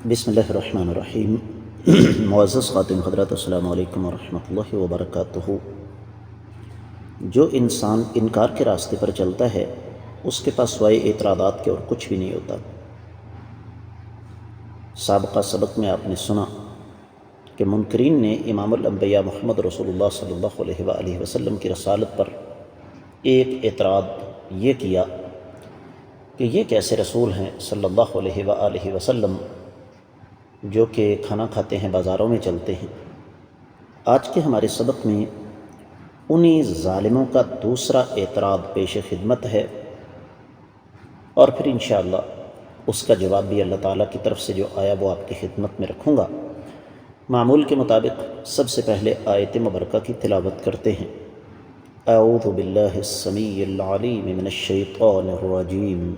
بسم اللہ الرحمن الرحیم۔ معزز خاتم حضرات، السلام علیکم ورحمۃ اللہ وبرکاتہ۔ جو انسان انکار کے راستے پر چلتا ہے اس کے پاس سوائے اعتراضات کے اور کچھ بھی نہیں ہوتا۔ سابقہ سبق میں آپ نے سنا کہ منکرین نے امام الانبیاء محمد رسول اللہ صلی اللہ علیہ وآلہ وسلم کی رسالت پر ایک اعتراض یہ کیا کہ یہ کیسے رسول ہیں صلی اللہ علیہ وآلہ وسلم جو کہ کھانا کھاتے ہیں، بازاروں میں چلتے ہیں۔ آج کے ہمارے سبق میں انہی ظالموں کا دوسرا اعتراض پیش خدمت ہے، اور پھر انشاءاللہ اس کا جواب بھی اللہ تعالیٰ کی طرف سے جو آیا وہ آپ کی خدمت میں رکھوں گا۔ معمول کے مطابق سب سے پہلے آیت مبارکہ کی تلاوت کرتے ہیں۔ اعوذ باللہ السمیع العلیم من الشیطان الرجیم۔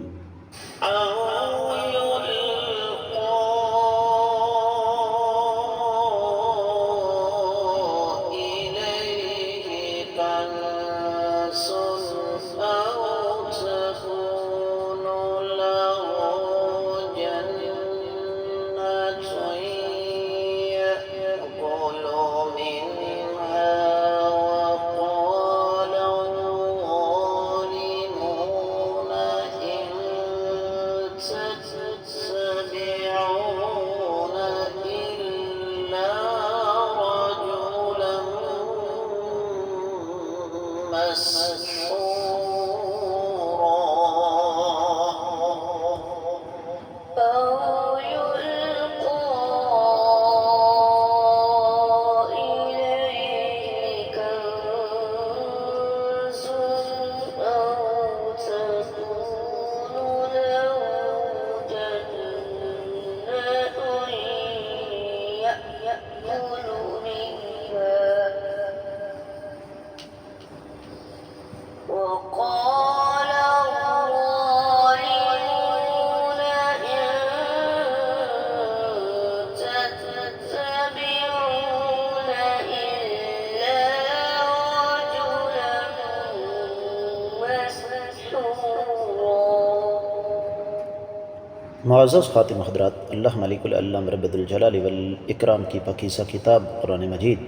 معزز خاتم حضرات، اللہ ملک العلم رب الجلال والاکرام کی پاکیزہ کتاب قرآن مجید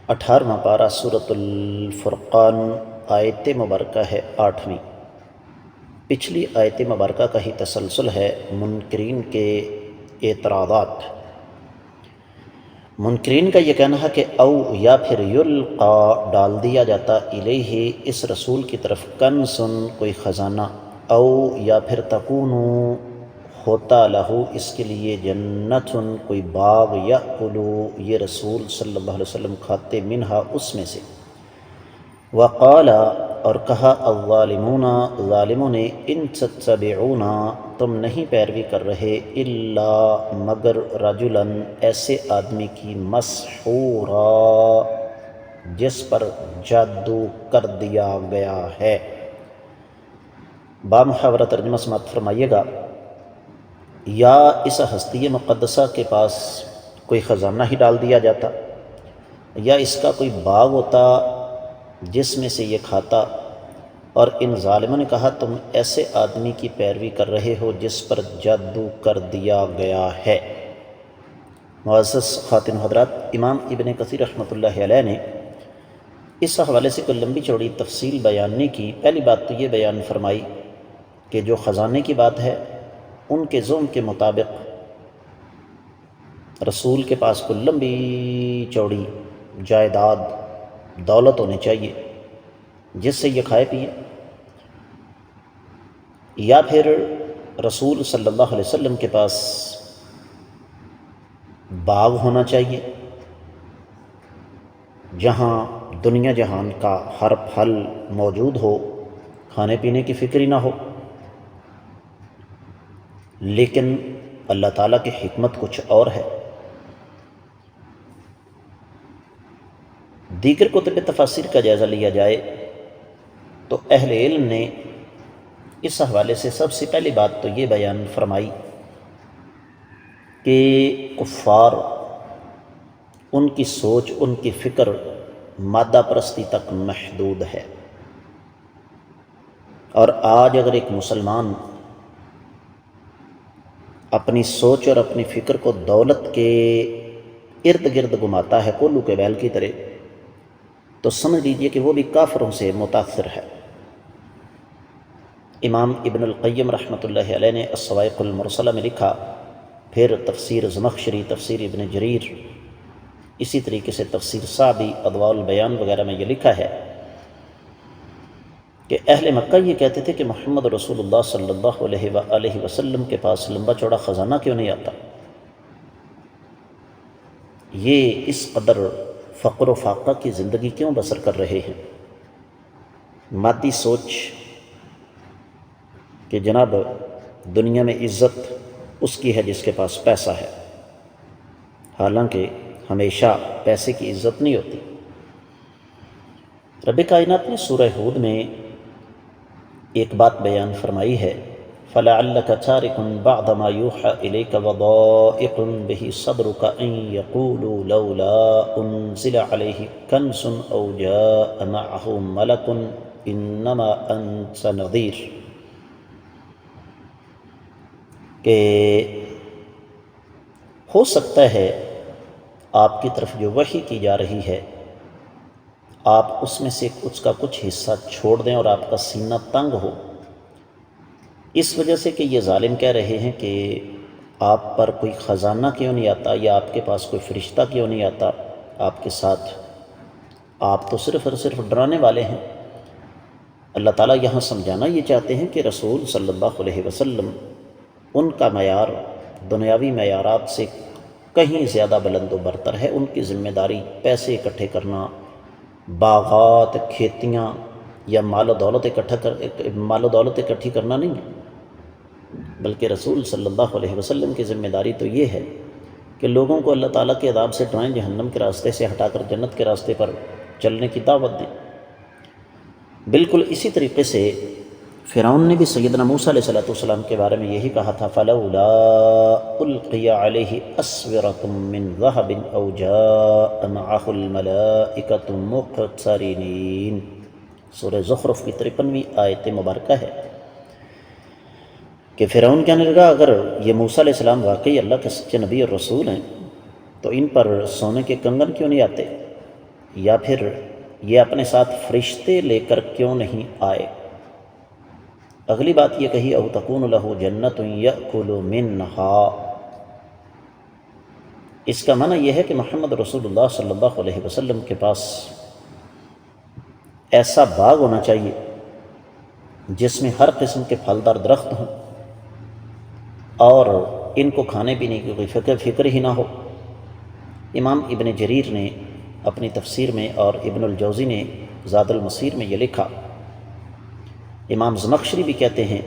18واں پارہ سورۃ الفرقان، آیت مبارکہ ہے 8ویں۔ پچھلی آیت مبارکہ کا ہی تسلسل ہے منکرین کے اعتراضات۔ منکرین کا یہ کہنا ہے کہ او یا پھر یلقا ڈال دیا جاتا الیہ اس رسول کی طرف کنزن کوئی خزانہ، او یا پھر تکونو ہوتا لہو اس کے لیے جنتن کوئی باغ، یأکلو یہ رسول صلی اللہ علیہ وسلم کھاتے منہا اس میں سے۔ وقال اور کہا الظالمون ظالموں نے ان تتبعون تم نہیں پیروی کر رہے الا مگر رجلا ایسے آدمی کی مسحورا جس پر جادو کر دیا گیا ہے۔ بامحاورہ ترجمہ سماعت فرمائیے گا۔ یا اس ہستی مقدسہ کے پاس کوئی خزانہ ہی ڈال دیا جاتا، یا اس کا کوئی باغ ہوتا جس میں سے یہ کھاتا، اور ان ظالموں نے کہا تم ایسے آدمی کی پیروی کر رہے ہو جس پر جادو کر دیا گیا ہے۔ معزز خاتم حضرات، امام ابن کثیر رحمۃ اللہ علیہ نے اس حوالے سے کوئی لمبی چوڑی تفصیل بیان نہیں کی۔ پہلی بات تو یہ بیان فرمائی کہ جو خزانے کی بات ہے ان کے زعم کے مطابق رسول کے پاس کوئی لمبی چوڑی جائیداد دولت ہونی چاہیے جس سے یہ کھائے پیے، یا پھر رسول صلی اللہ علیہ وسلم کے پاس باغ ہونا چاہیے جہاں دنیا جہان کا ہر پھل موجود ہو، کھانے پینے کی فکر ہی نہ ہو۔ لیکن اللہ تعالیٰ کی حکمت کچھ اور ہے۔ دیگر کتب تفاسیر کا جائزہ لیا جائے تو اہل علم نے اس حوالے سے سب سے پہلی بات تو یہ بیان فرمائی کہ کفار ان کی سوچ، ان کی فکر مادہ پرستی تک محدود ہے، اور آج اگر ایک مسلمان اپنی سوچ اور اپنی فکر کو دولت کے ارد گرد گھماتا ہے کولو کے بیل کی طرح، تو سمجھ لیجئے کہ وہ بھی کافروں سے متاثر ہے۔ امام ابن القیم رحمۃ اللہ علیہ نے الصواعق المرسلہ میں لکھا، پھر تفسیر زمخشری، تفسیر ابن جریر، اسی طریقے سے تفسیر صعبی، اضواء البیان وغیرہ میں یہ لکھا ہے کہ اہل مکہ یہ کہتے تھے کہ محمد رسول اللہ صلی اللہ علیہ وآلہ وسلم کے پاس لمبا چوڑا خزانہ کیوں نہیں آتا، یہ اس قدر فقر و فاقہ کی زندگی کیوں بسر کر رہے ہیں، مادی سوچ کہ جناب دنیا میں عزت اس کی ہے جس کے پاس پیسہ ہے، حالانکہ ہمیشہ پیسے کی عزت نہیں ہوتی۔ رب کائنات نے سورہ ہود میں ایک بات بیان فرمائی ہے، فَلَعَلَّكَ تَارِكٌ بَعْضَ مَا يُوحَىٰ إِلَيْكَ وَضَائِقٌ بِهِ صَدْرُكَ أَن يَقُولُوا لَوْلَا أُنزِلَ عَلَيْهِ كَنزٌ أَوْ جَاءَ مَعَهُ مَلَكٌ إِنَّمَا أَنتَ نَذِيرٌ، کہ ہو سکتا ہے آپ کی طرف جو وحی کی جا رہی ہے آپ اس میں سے اس کا کچھ حصہ چھوڑ دیں اور آپ کا سینہ تنگ ہو، اس وجہ سے کہ یہ ظالم کہہ رہے ہیں کہ آپ پر کوئی خزانہ کیوں نہیں آتا، یا آپ کے پاس کوئی فرشتہ کیوں نہیں آتا آپ کے ساتھ، آپ تو صرف اور صرف ڈرانے والے ہیں۔ اللہ تعالیٰ یہاں سمجھانا یہ چاہتے ہیں کہ رسول صلی اللہ علیہ وسلم ان کا معیار دنیاوی معیارات سے کہیں زیادہ بلند و برتر ہے، ان کی ذمہ داری پیسے اکٹھے کرنا، باغات، کھیتیاں یا مال و دولت اکٹھی کرنا نہیں ہے، بلکہ رسول صلی اللہ علیہ وسلم کی ذمہ داری تو یہ ہے کہ لوگوں کو اللہ تعالیٰ کے عذاب سے ڈرائیں، جہنم کے راستے سے ہٹا کر جنت کے راستے پر چلنے کی دعوت دیں۔ بالکل اسی طریقے سے فرعون نے بھی سیدنا موسیٰ علیہ السلام کے بارے میں یہی کہا تھا، فَلَوْلَا أُلْقِيَ عَلَيْهِ أَسْوِرَةٌ مِّن ذَهَبٍ أَوْ جَاءَ مَعَهُ الْمَلَائِكَةُ مُقْتَرِنِينَ، سورہ زخرف کی 53ویں آیت مبارکہ ہے کہ فرعون کہنے لگا اگر یہ موسیٰ علیہ السلام واقعی اللہ کے سچے نبی اور رسول ہیں تو ان پر سونے کے کنگن کیوں نہیں آتے، یا پھر یہ اپنے ساتھ فرشتے لے کر کیوں نہیں آئے۔ اگلی بات یہ کہی، او تکون لہ جنت یأکل منہا، اس کا معنی یہ ہے کہ محمد رسول اللہ صلی اللہ علیہ وسلم کے پاس ایسا باغ ہونا چاہیے جس میں ہر قسم کے پھلدار درخت ہوں اور ان کو کھانے پینے کی کوئی فکر ہی نہ ہو۔ امام ابن جریر نے اپنی تفسیر میں اور ابن الجوزی نے زاد المسیر میں یہ لکھا، امام زمخشری بھی کہتے ہیں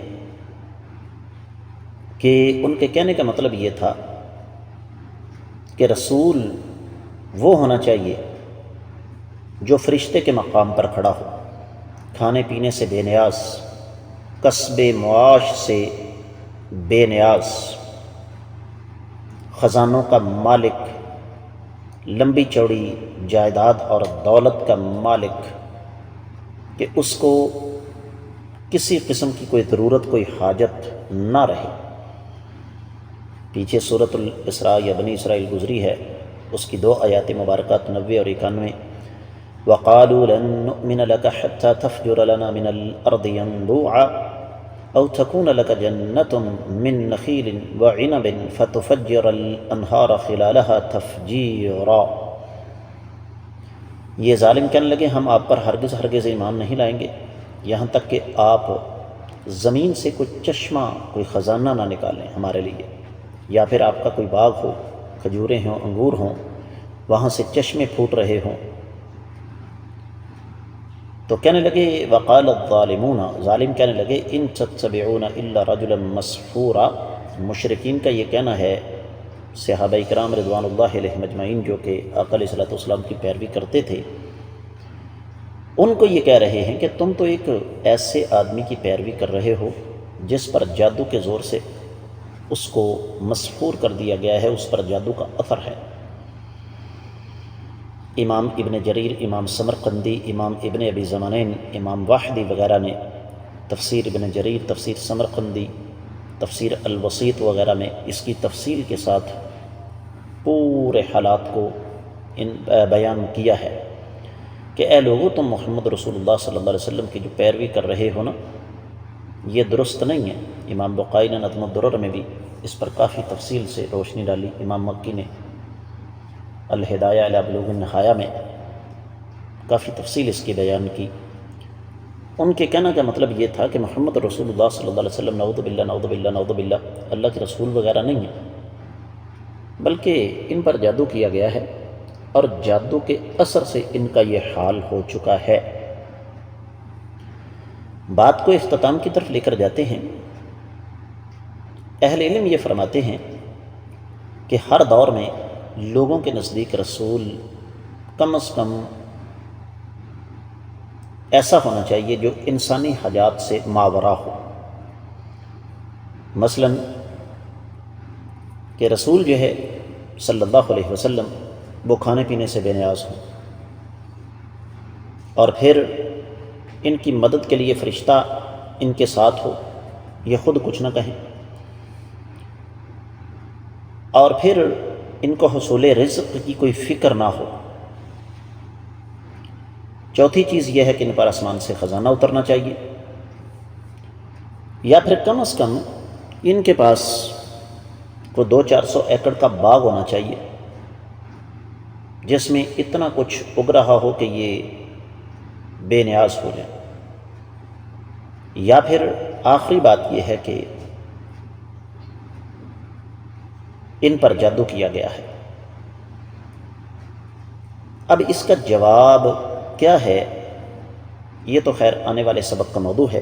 کہ ان کے کہنے کا مطلب یہ تھا کہ رسول وہ ہونا چاہیے جو فرشتے کے مقام پر کھڑا ہو، کھانے پینے سے بے نیاز، کسب معاش سے بے نیاز، خزانوں کا مالک، لمبی چوڑی جائیداد اور دولت کا مالک، کہ اس کو کسی قسم کی کوئی ضرورت، کوئی حاجت نہ رہے۔ پیچھے سورۃ الاسراء یا بنی اسرائیل گزری ہے، اس کی 2 آیات مبارکات 90 اور 91، وَقَالُوا لَن نُؤْمِنَ لَكَ حَتَّى تَفْجُرَ لَنَا مِنَ الْأَرْضِ يَنبُوعًا أَوْ تَكُونَ لَكَ جَنَّةٌ مِّن نَخِيلٍ وَعِنَبٍ فَتُفَجِّرَ الْأَنْهَارَ خِلَالَهَا تَفْجِيرًا، یہ ظالم کہنے لگے ہم آپ پر ہرگز ایمان نہیں لائیں گے یہاں تک کہ آپ زمین سے کوئی چشمہ، کوئی خزانہ نہ نکالیں ہمارے لیے، یا پھر آپ کا کوئی باغ ہو، کھجوریں ہوں، انگور ہوں، وہاں سے چشمے پھوٹ رہے ہوں۔ تو کہنے لگے وقال الظالمون، ظالم کہنے لگے ان تتبعون الا رجلا مسحورا، مشرکین کا یہ کہنا ہے، صحابہ کرام رضوان اللہ علیہم اجمعین جو کہ آقا علیہ السلام کی پیروی کرتے تھے، ان کو یہ کہہ رہے ہیں کہ تم تو ایک ایسے آدمی کی پیروی کر رہے ہو جس پر جادو کے زور سے اس کو مسحور کر دیا گیا ہے، اس پر جادو کا اثر ہے۔ امام ابن جریر، امام سمرقندی، امام ابن ابی زمانین، امام واحدی وغیرہ نے تفسیر ابن جریر، تفسیر سمرقندی تفسیر الوسیط وغیرہ میں اس کی تفصیل کے ساتھ پورے حالات کو بیان کیا ہے کہ اے لوگو تم محمد رسول اللہ صلی اللہ علیہ وسلم کی جو پیروی کر رہے ہو نا، یہ درست نہیں ہے۔ امام بقائی نے نظم الدرر میں بھی اس پر کافی تفصیل سے روشنی ڈالی، امام مکی نے الہدایہ الی بلوغ النہایہ میں کافی تفصیل اس کی بیان کی۔ ان کے کہنے کا مطلب یہ تھا کہ محمد رسول اللہ صلی اللہ علیہ وسلم نعوذ باللہ نعوذ باللہ نعوذ باللہ اللہ کے رسول وغیرہ نہیں ہیں، بلکہ ان پر جادو کیا گیا ہے اور جادو کے اثر سے ان کا یہ حال ہو چکا ہے۔ بات کو اختتام کی طرف لے کر جاتے ہیں۔ اہل علم یہ فرماتے ہیں کہ ہر دور میں لوگوں کے نزدیک رسول کم از کم ایسا ہونا چاہیے جو انسانی حاجات سے ماورا ہو۔ مثلا کہ رسول جو ہے صلی اللہ علیہ وسلم وہ کھانے پینے سے بے نیاز ہوں، اور پھر ان کی مدد کے لیے فرشتہ ان کے ساتھ ہو، یہ خود کچھ نہ کہیں، اور پھر ان کو حصول رزق کی کوئی فکر نہ ہو۔ چوتھی چیز یہ ہے کہ ان پر آسمان سے خزانہ اترنا چاہیے، یا پھر کم از کم ان کے پاس کو 200-400 ایکڑ کا باغ ہونا چاہیے جس میں اتنا کچھ اگ رہا ہو کہ یہ بے نیاز ہو جائیں۔ یا پھر آخری بات یہ ہے کہ ان پر جادو کیا گیا ہے۔ اب اس کا جواب کیا ہے، یہ تو خیر آنے والے سبق کا موضوع ہے۔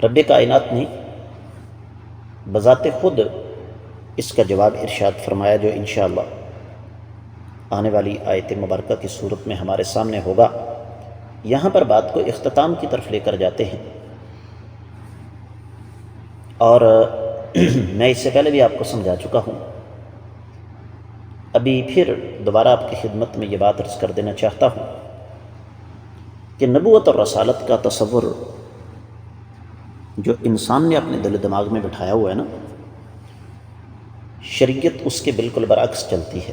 رب کائنات نے بذات خود اس کا جواب ارشاد فرمایا، جو انشاءاللہ آنے والی آیت مبارکہ کی صورت میں ہمارے سامنے ہوگا۔ یہاں پر بات کو اختتام کی طرف لے کر جاتے ہیں، اور میں اس سے پہلے بھی آپ کو سمجھا چکا ہوں، ابھی پھر دوبارہ آپ کی خدمت میں یہ بات عرض کر دینا چاہتا ہوں کہ نبوت اور رسالت کا تصور جو انسان نے اپنے دل و دماغ میں بٹھایا ہوا ہے نا، شریعت اس کے بالکل برعکس چلتی ہے۔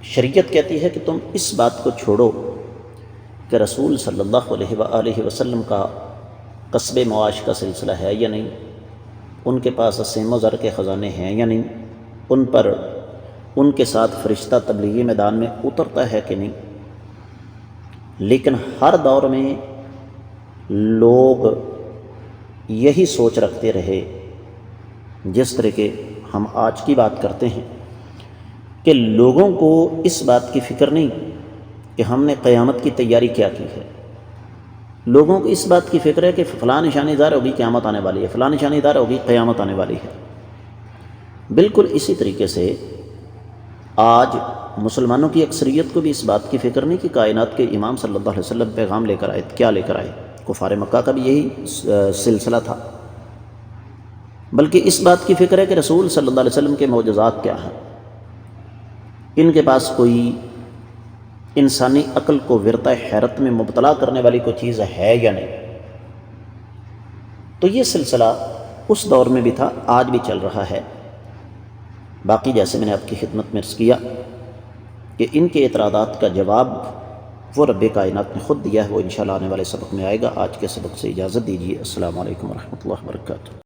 شریعت کہتی ہے کہ تم اس بات کو چھوڑو کہ رسول صلی اللہ علیہ وآلہ وسلم کا قصب معاش کا سلسلہ ہے یا نہیں، ان کے پاس سیم و زر کے خزانے ہیں یا نہیں، ان پر ان کے ساتھ فرشتہ تبلیغی میدان میں اترتا ہے کہ نہیں۔ لیکن ہر دور میں لوگ یہی سوچ رکھتے رہے، جس طرح کہ ہم آج کی بات کرتے ہیں، کہ لوگوں کو اس بات کی فکر نہیں کہ ہم نے قیامت کی تیاری کیا کی ہے۔ لوگوں کو اس بات کی فکر ہے کہ فلاں نشانی دار ہوگی قیامت آنے والی ہے، فلاں نشانی دار ہوگی قیامت آنے والی ہے۔ بالکل اسی طریقے سے آج مسلمانوں کی اکثریت کو بھی اس بات کی فکر نہیں کہ کائنات کے امام صلی اللہ علیہ وسلم پیغام لے کر آئے، کیا لے کر آئے۔ کفار مکہ کا بھی یہی سلسلہ تھا، بلکہ اس بات کی فکر ہے کہ رسول صلی اللہ علیہ وسلم کے معجزات کیا ہیں، ان کے پاس کوئی انسانی عقل کو ورطہ حیرت میں مبتلا کرنے والی کوئی چیز ہے یا نہیں۔ تو یہ سلسلہ اس دور میں بھی تھا، آج بھی چل رہا ہے۔ باقی جیسے میں نے آپ کی خدمت میں عرض کیا کہ ان کے اعتراضات کا جواب وہ رب کائنات نے خود دیا ہے، وہ انشاءاللہ آنے والے سبق میں آئے گا۔ آج کے سبق سے اجازت دیجیے۔ السلام علیکم ورحمۃ اللہ وبرکاتہ۔